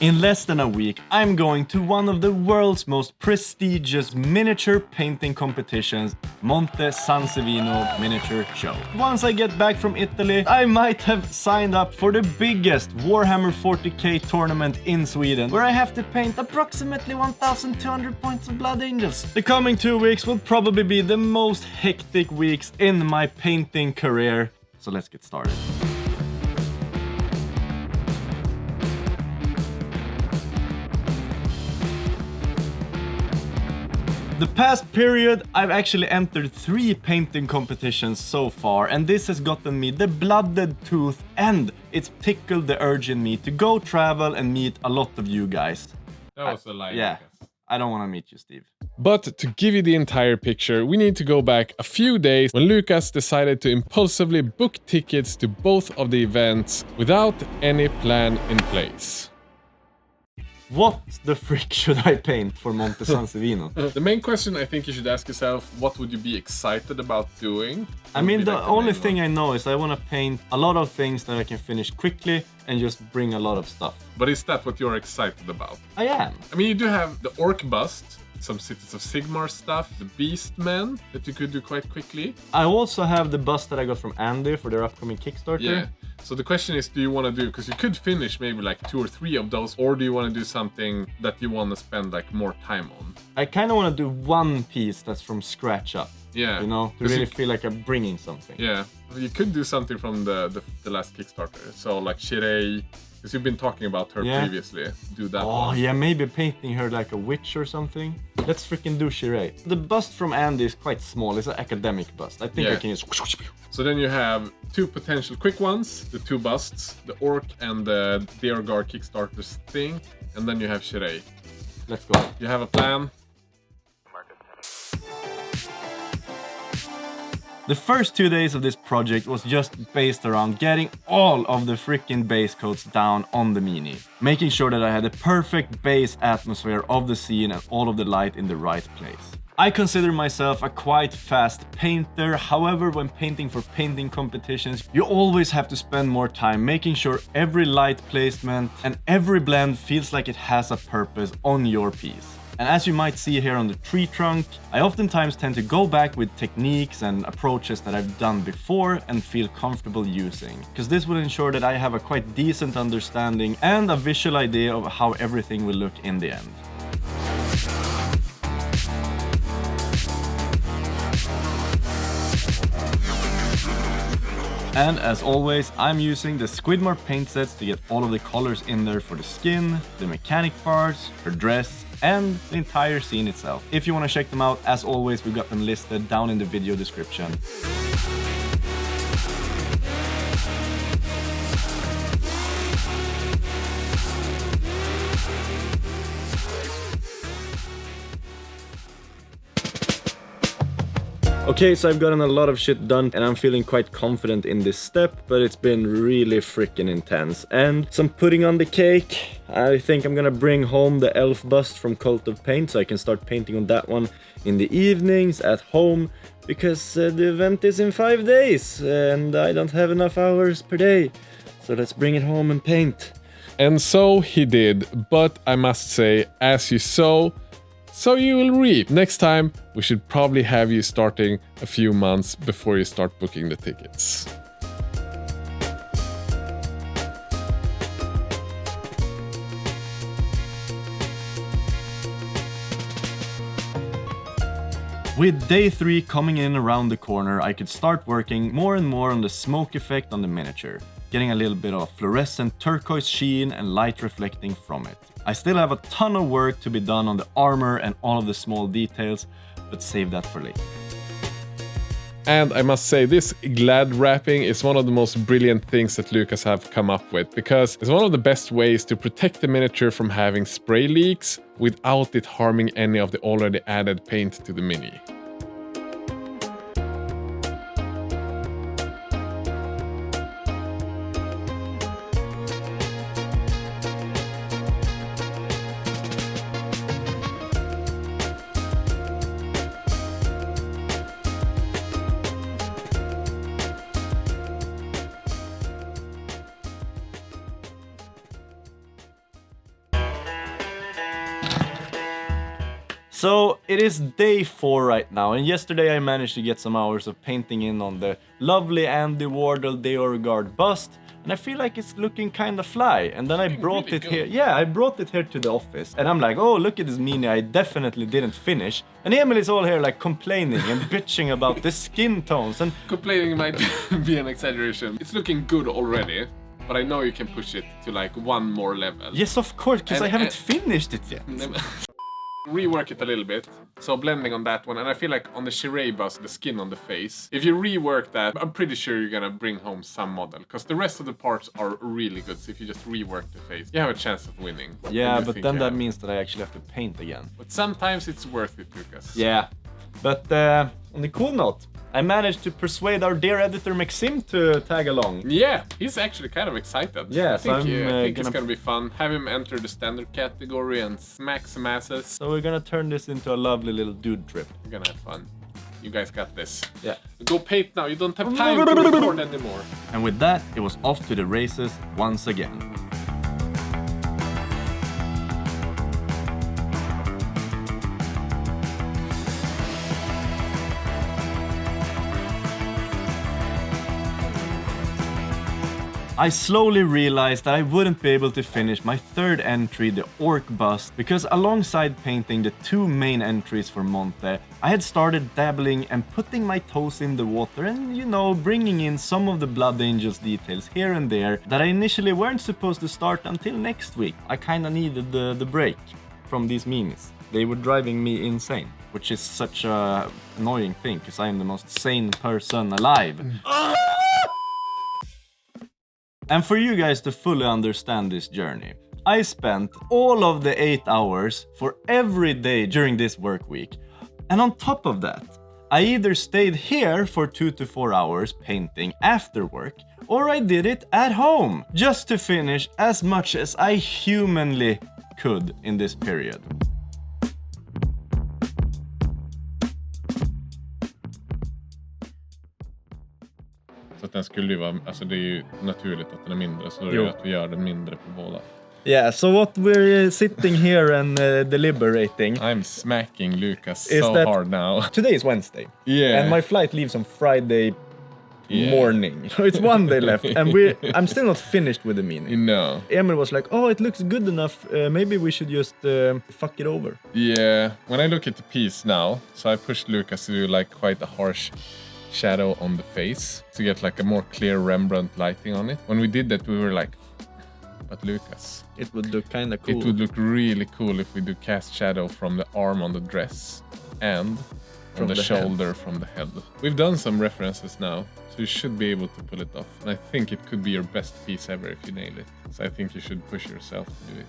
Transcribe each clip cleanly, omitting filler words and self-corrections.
In less than a week, I'm going to one of the world's most prestigious miniature painting competitions, Monte San Savino Miniature Show. Once I get back from Italy, I might have signed up for the biggest Warhammer 40k tournament in Sweden, where I have to paint approximately 1,200 points of Blood Angels. The coming 2 weeks will probably be the most hectic weeks in my painting career, so let's get started. The past period, I've actually entered 3 painting competitions so far, and this has gotten me the blooded tooth, and it's tickled the urge in me to go travel and meet a lot of you guys. That was a lie. Yeah, I don't want to meet you, Steve. But to give you the entire picture, we need to go back a few days when Lucas decided to impulsively book tickets to both of the events without any plan in place. What the frick should I paint for Monte San Savino? The main question I think you should ask yourself, what would you be excited about doing? I mean, the only thing I know is I want to paint a lot of things that I can finish quickly and just bring a lot of stuff. But is that what you're excited about? I am. I mean, you do have the Orc bust, some Cities of Sigmar stuff, the Beastmen that you could do quite quickly. I also have the bust that I got from Andy for their upcoming Kickstarter. Yeah. So the question is, do you want to do, because you could finish maybe like 2 or 3 of those, or do you want to do something that you want to spend like more time on? I kind of want to do one piece that's from scratch up. Yeah. You know, to really feel like I'm bringing something. Yeah. You could do something from the last Kickstarter. So like Shirei, because you've been talking about her previously. Do that one. Yeah, maybe painting her like a witch or something. Let's freaking do Shirei. The bust from Andy is quite small. It's an academic bust. I think I can just... So then you have 2 potential quick ones, the 2 busts, the Orc and the Deorgar Kickstarter thing, and then you have Shirei. Let's go. You have a plan? The first 2 days of this project was just based around getting all of the freaking base coats down on the Mini. Making sure that I had the perfect base atmosphere of the scene and all of the light in the right place. I consider myself a quite fast painter, however when painting for painting competitions, you always have to spend more time making sure every light placement and every blend feels like it has a purpose on your piece. And as you might see here on the tree trunk, I oftentimes tend to go back with techniques and approaches that I've done before and feel comfortable using, because this will ensure that I have a quite decent understanding and a visual idea of how everything will look in the end. And as always, I'm using the Squidmar paint sets to get all of the colors in there for the skin, the mechanic parts, her dress, and the entire scene itself. If you want to check them out, as always, we've got them listed down in the video description. Okay, so I've gotten a lot of shit done and I'm feeling quite confident in this step, but it's been really freaking intense. And some putting on the cake. I think I'm gonna bring home the elf bust from Cult of Paint so I can start painting on that one in the evenings at home, because the event is in 5 days and I don't have enough hours per day. So let's bring it home and paint. And so he did, but I must say, as you sow, so you will reap. Next time, we should probably have you starting a few months before you start booking the tickets. With day 3 coming in around the corner, I could start working more and more on the smoke effect on the miniature, getting a little bit of fluorescent turquoise sheen and light reflecting from it. I still have a ton of work to be done on the armor and all of the small details, but save that for later. And I must say, this glad wrapping is one of the most brilliant things that Lucas have come up with, because it's one of the best ways to protect the miniature from having spray leaks without it harming any of the already added paint to the Mini. So it is day 4 right now, and yesterday I managed to get some hours of painting in on the lovely Andy Wardle Deorgar bust, and I feel like it's looking kind of fly. And then I brought really it good. here. Yeah, I brought it here to the office, and I'm like, oh, look at this mini I definitely didn't finish. And Emil is all here like complaining and bitching about the skin tones and... Complaining might be an exaggeration. It's looking good already, but I know you can push it to like one more level. Yes, of course, because I haven't finished it yet. Rework it a little bit, so blending on that one, and I feel like on the Shirei bust, the skin on the face, if you rework that, I'm pretty sure you're gonna bring home some model, because the rest of the parts are really good, so if you just rework the face, you have a chance of winning. Yeah, but then that means that I actually have to paint again. But sometimes it's worth it, Lucas. Yeah, but on the cool note, I managed to persuade our dear editor Maxime to tag along. Yeah, he's actually kind of excited. Yeah, I think, so I think it's gonna be fun. Have him enter the standard category and smack some asses. So we're gonna turn this into a lovely little dude trip. We're gonna have fun. You guys got this. Yeah. Go paint now, you don't have time to record anymore. And with that, it was off to the races once again. I slowly realized that I wouldn't be able to finish my third entry, the Orc Bust, because alongside painting the 2 main entries for Monte, I had started dabbling and putting my toes in the water and, you know, bringing in some of the Blood Angels details here and there that I initially weren't supposed to start until next week. I kinda needed the break from these minis. They were driving me insane, which is such a annoying thing, because I am the most sane person alive. And for you guys to fully understand this journey, I spent all of the 8 hours for every day during this work week. And on top of that, I either stayed here for 2 to 4 hours painting after work, or I did it at home, just to finish as much as I humanly could in this period. Så att den skulle ju vara, alltså det är ju naturligt att den är mindre, så det är att vi gör den mindre på båda. Yeah, so what we're sitting here and deliberating. I'm smacking Lucas so hard now. Today is Wednesday. Yeah. And my flight leaves on Friday morning. So it's one day left, and I'm still not finished with the mini. No. Emil was like, oh, it looks good enough, maybe we should just fuck it over. Yeah, when I look at the piece now, so I pushed Lucas to do like quite a harsh shadow on the face to get like a more clear Rembrandt lighting on it. When we did that, we were like, but Lucas, it would look kind of cool. It would look really cool if we do cast shadow from the arm on the dress and from the shoulder head. From the head. We've done some references now, so you should be able to pull it off. And I think it could be your best piece ever if you nail it. So I think you should push yourself to do it.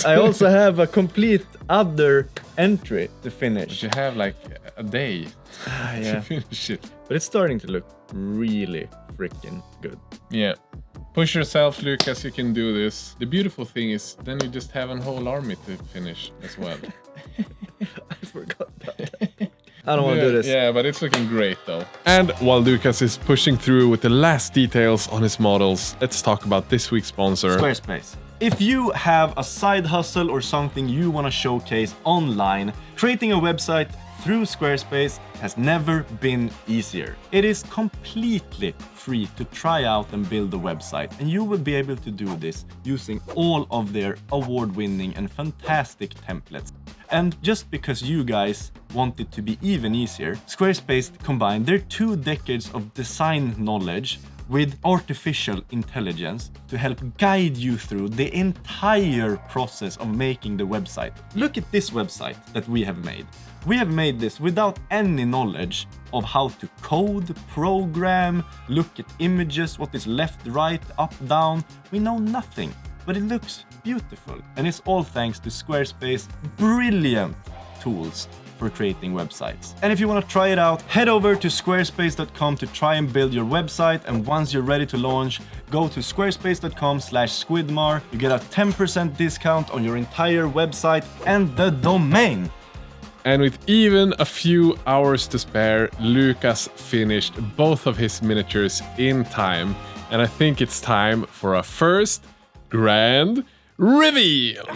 I also have a complete other entry to finish. But you have like a day to finish it. But it's starting to look really freaking good. Yeah. Push yourself, Lucas, you can do this. The beautiful thing is then you just have a whole army to finish as well. I forgot that. I don't want to do this. Yeah, but it's looking great though. And while Lucas is pushing through with the last details on his models, let's talk about this week's sponsor, Squarespace. If you have a side hustle or something you want to showcase online, creating a website through Squarespace has never been easier. It is completely free to try out and build a website, and you will be able to do this using all of their award-winning and fantastic templates. And just because you guys want it to be even easier, Squarespace combined their 2 decades of design knowledge with artificial intelligence to help guide you through the entire process of making the website. Look at this website that we have made. We have made this without any knowledge of how to code, program, look at images, what is left, right, up, down. We know nothing, but it looks beautiful. And it's all thanks to Squarespace's brilliant tools for creating websites. And if you want to try it out, head over to squarespace.com to try and build your website. And once you're ready to launch, go to squarespace.com/Squidmar. You get a 10% discount on your entire website and the domain. And with even a few hours to spare, Lucas finished both of his miniatures in time. And I think it's time for a first grand reveal.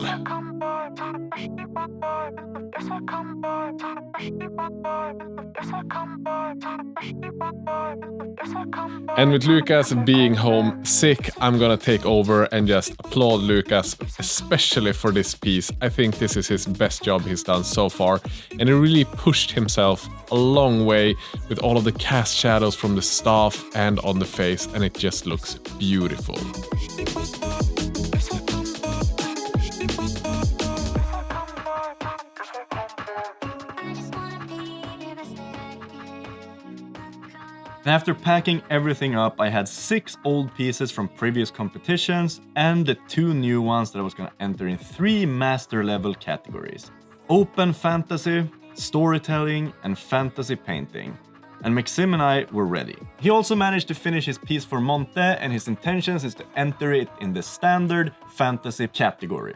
And with Lucas being home sick, I'm gonna take over and just applaud Lucas, especially for this piece. I think this is his best job he's done so far, and he really pushed himself a long way with all of the cast shadows from the staff and on the face, and it just looks beautiful. And after packing everything up, I had 6 old pieces from previous competitions and the 2 new ones that I was going to enter in 3 master level categories: open fantasy, storytelling, and fantasy painting. And Maxime and I were ready. He also managed to finish his piece for Monte, and his intentions is to enter it in the standard fantasy category.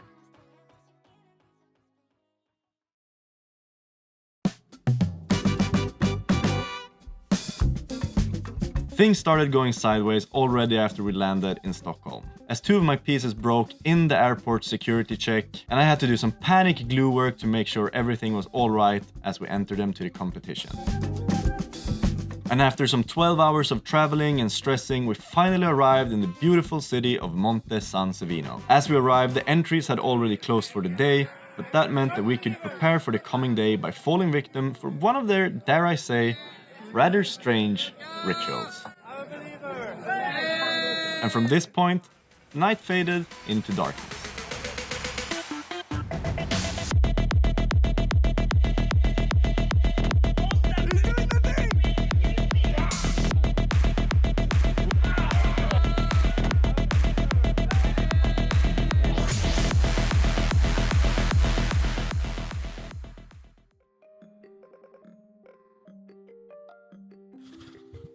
Things started going sideways already after we landed in Stockholm, as 2 of my pieces broke in the airport security check, and I had to do some panic glue work to make sure everything was alright as we entered them to the competition. And after some 12 hours of traveling and stressing, we finally arrived in the beautiful city of Monte San Savino. As we arrived, the entries had already closed for the day, but that meant that we could prepare for the coming day by falling victim for one of their, dare I say, rather strange rituals. And from this point, night faded into darkness.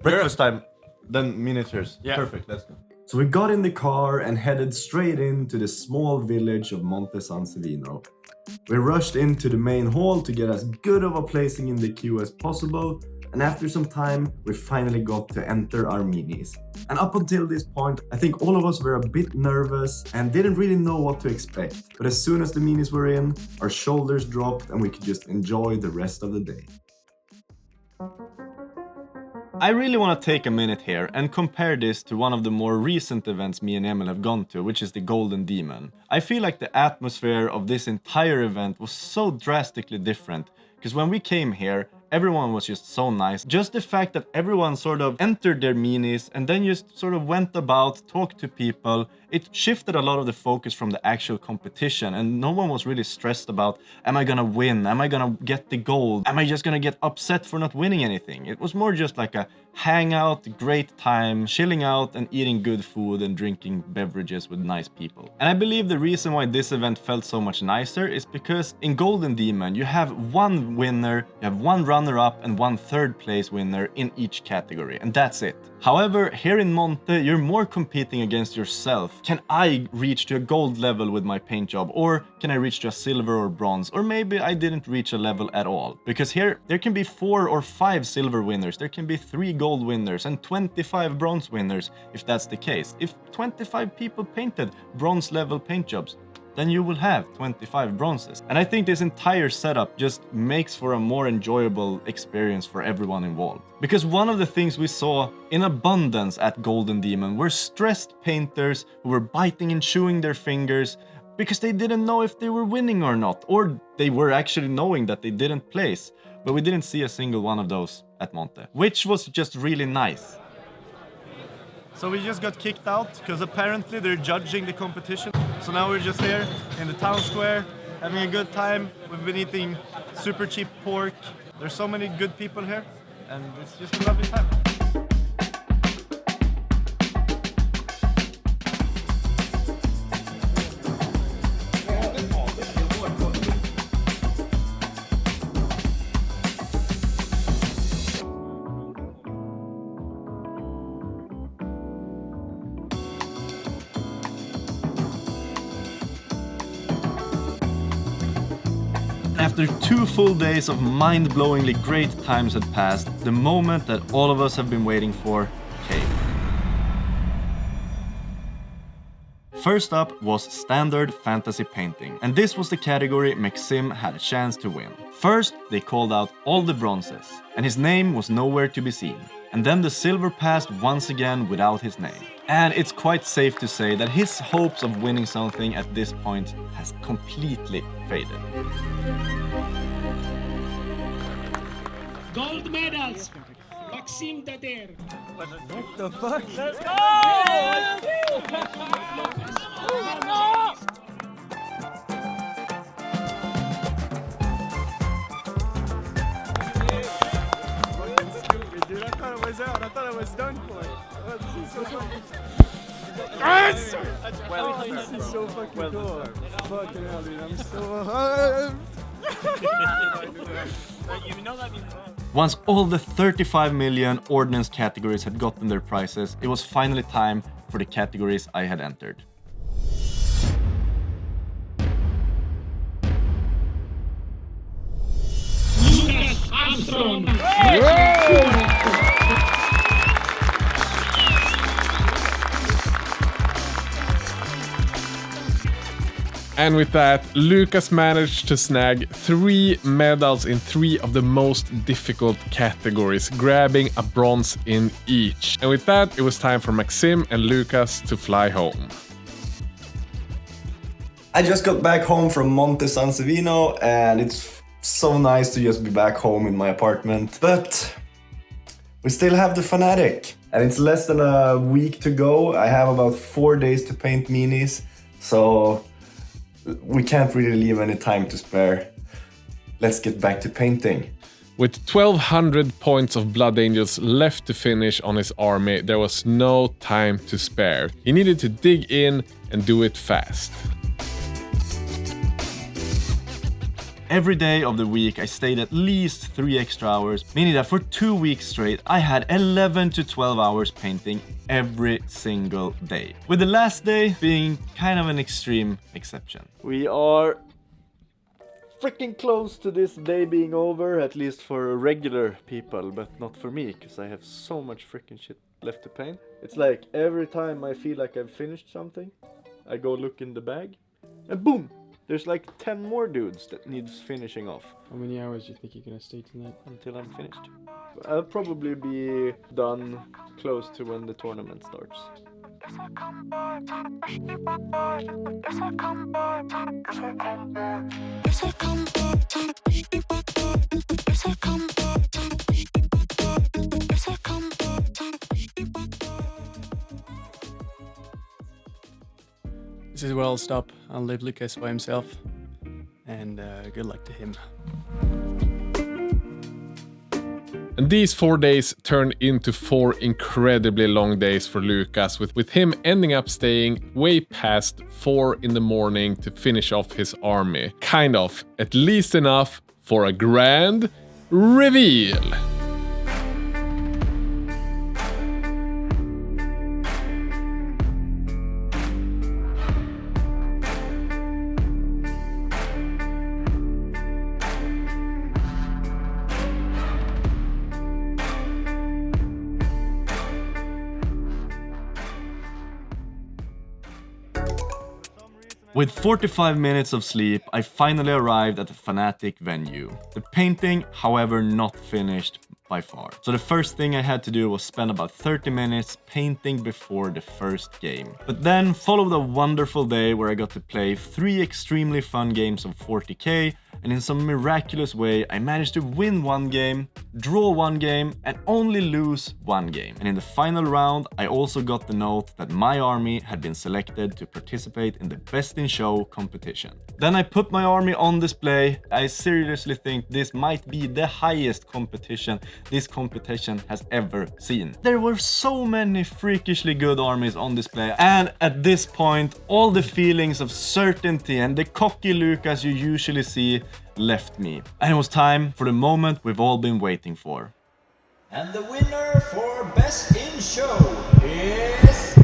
Breakfast time, then miniatures. Yeah. Perfect, let's go. So we got in the car and headed straight into the small village of Monte San Savino. We rushed into the main hall to get as good of a placing in the queue as possible, and after some time, we finally got to enter our minis. And up until this point, I think all of us were a bit nervous and didn't really know what to expect. But as soon as the minis were in, our shoulders dropped and we could just enjoy the rest of the day. I really want to take a minute here and compare this to one of the more recent events me and Emil have gone to, which is the Golden Demon. I feel like the atmosphere of this entire event was so drastically different, because when we came here, everyone was just so nice. Just the fact that everyone sort of entered their minis and then just sort of went about, talked to people, it shifted a lot of the focus from the actual competition, and no one was really stressed about, am I gonna win? Am I gonna get the gold? Am I just gonna get upset for not winning anything? It was more just like a hangout, great time, chilling out and eating good food and drinking beverages with nice people. And I believe the reason why this event felt so much nicer is because in Golden Demon you have one winner, you have one runner-up and one third place winner in each category, and that's it. However, here in Monte, you're more competing against yourself. Can I reach to a gold level with my paint job? Or can I reach to a silver or bronze? Or maybe I didn't reach a level at all. Because here, there can be 4 or 5 silver winners, there can be 3 gold winners and 25 bronze winners if that's the case. If 25 people painted bronze level paint jobs, then you will have 25 bronzes. And I think this entire setup just makes for a more enjoyable experience for everyone involved. Because one of the things we saw in abundance at Golden Demon were stressed painters who were biting and chewing their fingers because they didn't know if they were winning or not, or they were actually knowing that they didn't place. But we didn't see a single one of those at Monte, which was just really nice. So we just got kicked out because apparently they're judging the competition. So now we're just here in the town square having a good time. We've been eating super cheap pork. There's so many good people here and it's just a lovely time. After 2 full days of mind-blowingly great times had passed, the moment that all of us have been waiting for came. First up was Standard Fantasy Painting, and this was the category Maxime had a chance to win. First, they called out all the bronzes, and his name was nowhere to be seen. And then the silver passed once again without his name. And it's quite safe to say that his hopes of winning something at this point has completely faded. Gold medals! Maxime Dater. What the fuck? Let's go! Dude, I thought it was out. I thought it was done for. Oh, this is so fucking... Well, this is so fucking cool. Fucking hell, dude. I'm so... You know that means... Once all the 35 million ordnance categories had gotten their prizes, it was finally time for the categories I had entered. Lucas Armstrong! And with that, Lucas managed to snag 3 medals in 3 of the most difficult categories, grabbing a bronze in each. And with that, it was time for Maxime and Lucas to fly home. I just got back home from Monte San Savino, and it's so nice to just be back home in my apartment. But we still have the Fanatic, and it's less than a week to go. I have about 4 days to paint minis, so we can't really leave any time to spare. Let's get back to painting. With 1200 points of Blood Angels left to finish on his army, there was no time to spare. He needed to dig in and do it fast. Every day of the week I stayed at least 3 extra hours, meaning that for 2 weeks straight I had 11 to 12 hours painting every single day. With the last day being kind of an extreme exception. We are freaking close to this day being over, at least for regular people, but not for me, because I have so much freaking shit left to paint. It's like every time I feel like I've finished something, I go look in the bag, and boom! There's like 10 more dudes that needs finishing off. How many hours do you think you're gonna stay tonight? Until I'm finished. I'll probably be done close to when the tournament starts. This is where I'll stop. I'll leave Lucas by himself. And good luck to him. And these 4 days turned into 4 incredibly long days for Lucas, with him ending up staying way past 4 in the morning to finish off his army. Kind of, at least enough for a grand reveal. With 45 minutes of sleep, I finally arrived at the Fanatic venue. The painting, however, not finished by far. So the first thing I had to do was spend about 30 minutes painting before the first game. But then followed a wonderful day where I got to play 3 extremely fun games of 40k, and in some miraculous way I managed to win 1 game, draw 1 game, and only lose 1 game. And in the final round I also got the note that my army had been selected to participate in the Best in Show competition. Then I put my army on display. I seriously think this might be the highest competition this competition has ever seen. There were so many freakishly good armies on display, and at this point all the feelings of certainty and the cocky Lucas you usually see left me. And it was time for the moment we've all been waiting for. And the winner for Best in Show is...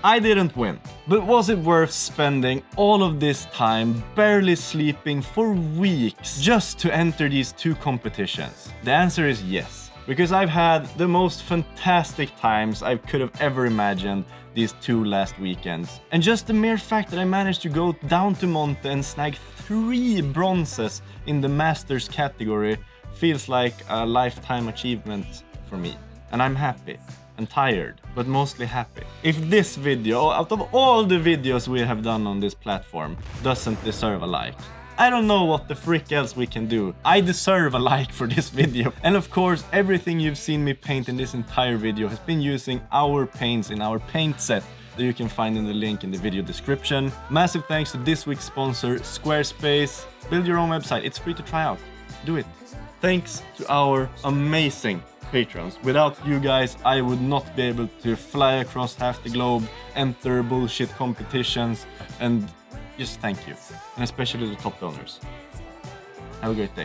I didn't win, but was it worth spending all of this time barely sleeping for weeks just to enter these 2 competitions? The answer is yes. because I've had the most fantastic times I could have ever imagined these 2 last weekends. And just the mere fact that I managed to go down to Monte and snag 3 bronzes in the Masters category feels like a lifetime achievement for me. And I'm happy. And tired, but mostly happy. If this video, out of all the videos we have done on this platform, doesn't deserve a like, I don't know what the frick else we can do. I deserve a like for this video. And of course, everything you've seen me paint in this entire video has been using our paints in our paint set that you can find in the link in the video description. Massive thanks to this week's sponsor, Squarespace. Build your own website, it's free to try out. Do it. Thanks to our amazing patrons. Without you guys, I would not be able to fly across half the globe, enter bullshit competitions, and just thank you. And especially the top donors. Have a great day.